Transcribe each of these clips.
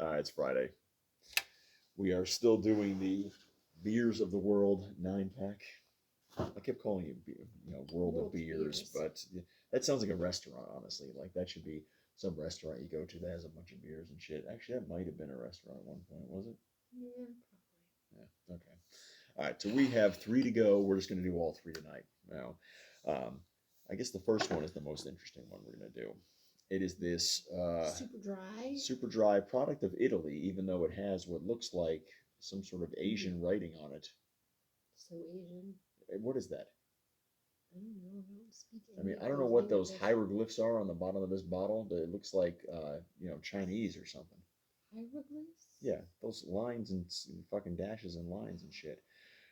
It's Friday. We are still doing the beers of the world 9 pack. I kept calling it, World of World Beers, Beers. but that sounds like a restaurant, honestly. Like that should be some restaurant you go to that has a bunch of beers and shit. Actually, that might have been a restaurant at one point, was it? Yeah, Yeah. Okay. All right. So we have three to go. We're just going to do all three tonight. Now, I guess the first one is the most interesting one we're going to do. It is this probably. Super dry. super dry product of Italy, even though it has what looks like some sort of Asian writing on it. So Asian. What is that? I don't know. I don't speak I any mean, of I don't know those what those languages. hieroglyphs are on the bottom of this bottle, but it looks like, Chinese or something. Hieroglyphs? Yeah, those lines and fucking dashes and lines and shit.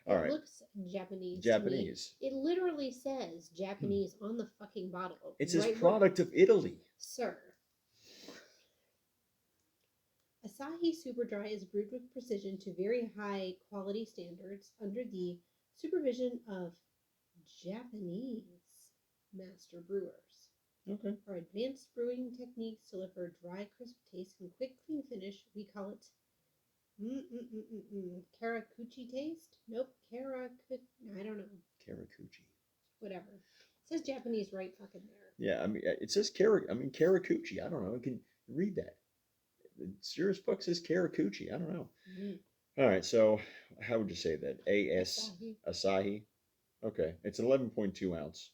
All It right, looks Japanese to me. Japanese. It literally says Japanese on the fucking bottle. It says Right product of Italy. Sir. Asahi Super Dry is brewed with precision to very high quality standards under the supervision of Japanese master brewers. Okay. For advanced brewing techniques deliver dry, crisp taste and quick, clean finish, we call it Karakuchi taste? Nope. I don't know. Karakuchi. Whatever. It says Japanese right fucking there. Yeah, I mean, it says Karakuchi. I don't know. Can you read that? It sure as fuck says Karakuchi. I don't know. All right, so how would you say that? Asahi. Asahi. Okay, it's an 11.2 ounce.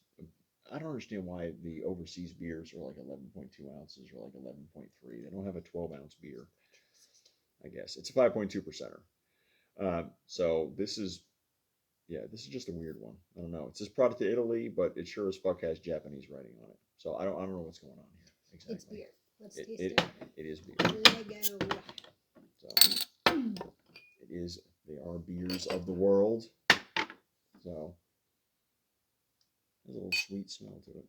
I don't understand why the overseas beers are like 11.2 ounces or like 11.3. They don't have a 12-ounce beer. I guess it's a 5.2 percenter. So this is just a weird one. I don't know. It says product to Italy, but it sure as fuck has Japanese writing on it. So I don't know what's going on here exactly. It's beer. Let's It, taste it, it. it is beer. Lego. So it is. They are beers of the world. So there's a little sweet smell to it.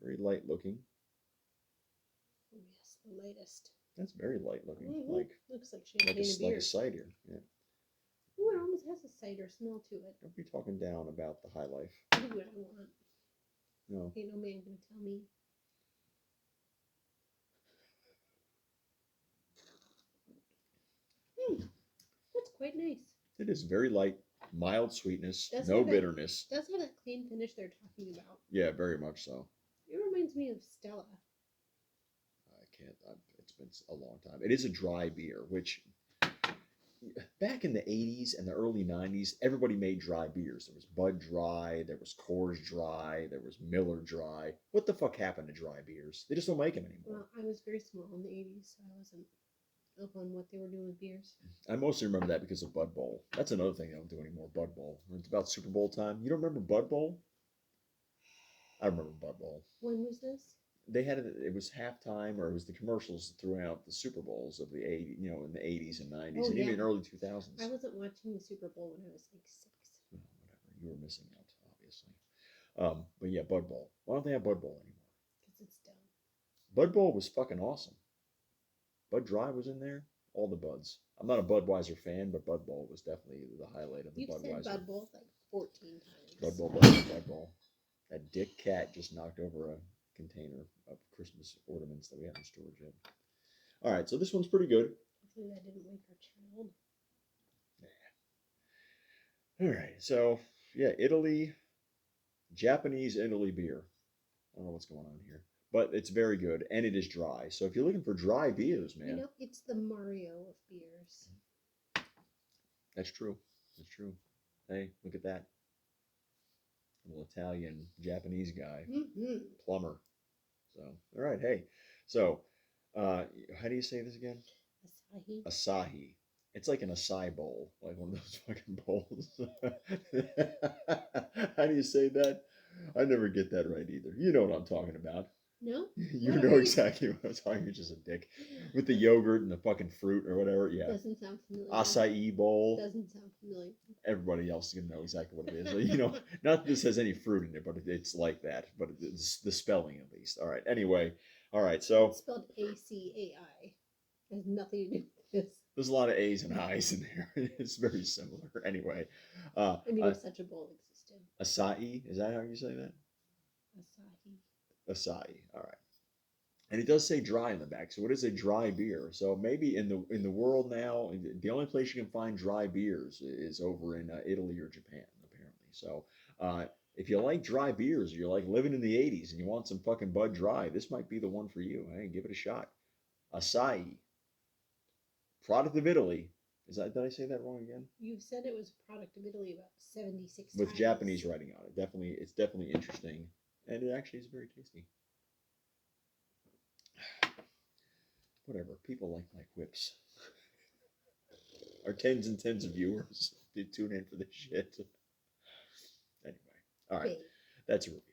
Very light looking. Oh, yes, the latest. That's very light looking. Looks like champagne and beer. Like a cider. Yeah. Ooh, it almost has a cider smell to it. Don't be talking down about the high life. I do what I want. No. Ain't no man gonna tell me. That's quite nice. It is very light, mild sweetness, That's no what bitterness. That's what that clean finish they're talking about. Yeah, very much so. It reminds me of Stella. It's been a long time. It is a dry beer, which back in the 80s and the early 90s, everybody made dry beers. There was Bud Dry, there was Coors Dry, there was Miller Dry. What the fuck happened to dry beers? They just don't make them anymore. Well, I was very small in the 80s, so I wasn't up on what they were doing with beers. I mostly remember that because of Bud Bowl. That's another thing they don't do anymore, Bud Bowl. It's about Super Bowl time. You don't remember Bud Bowl? I remember Bud Bowl. When was this? They had it was halftime or it was the commercials throughout the Super Bowls of the 80, in the 80s and 90s and even early 2000s. I wasn't watching the Super Bowl when I was like 6. Well, whatever. You were missing out, obviously. But yeah, Bud Bowl. Why don't they have Bud Bowl anymore? Because it's dumb. Bud Bowl was fucking awesome. Bud Dry was in there. All the Buds. I'm not a Budweiser fan, but Bud Bowl was definitely the highlight of the Budweiser. You've said Bud Bowl like 14 times. Bud Bowl. That dick cat just knocked over a container of Christmas ornaments that we had in storage yet. All right, so this one's pretty good. Hopefully that didn't wake our child. Yeah. All right, so yeah, Japanese Italy beer. I don't know what's going on here, but it's very good and it is dry. So if you're looking for dry beers, man, It's the Mario of beers. That's true. That's true. Hey, look at that. Little Italian Japanese guy, plumber. So, all right, hey. So, how do you say this again? Asahi. Asahi. It's like an acai bowl, like one of those fucking bowls. How do you say that? I never get that right either. You know what I'm talking about. No? You know exactly what I'm talking. You're just a dick. With the yogurt and the fucking fruit or whatever. Yeah. Doesn't sound familiar. Acai bowl. Doesn't sound familiar. Everybody else is gonna know exactly what it is. Not that this has any fruit in it, but it's like that. But it's the spelling at least. All right. Anyway. All right. So it's spelled ACAI. It has nothing to do with this. There's a lot of A's and I's in there. It's very similar. Anyway. I mean, if such a bowl existed. Acai. Is that how you say that? Asahi. Acai. All right. And it does say dry in the back. So what is a dry beer? So maybe in the world now, the only place you can find dry beers is over in Italy or Japan, apparently. So uh, if you like dry beers, you're like living in the '80s and you want some fucking Bud Dry, this might be the one for you. Hey, give it a shot. Asahi, product of Italy. Is that did I say that wrong again? You've said it was a product of Italy about 76 With times. Japanese writing on it. Definitely, it's definitely interesting, and it actually is very tasty. Whatever. People like my quips. Our tens and tens of viewers did tune in for this shit. Anyway, all right, Wait. that's a review.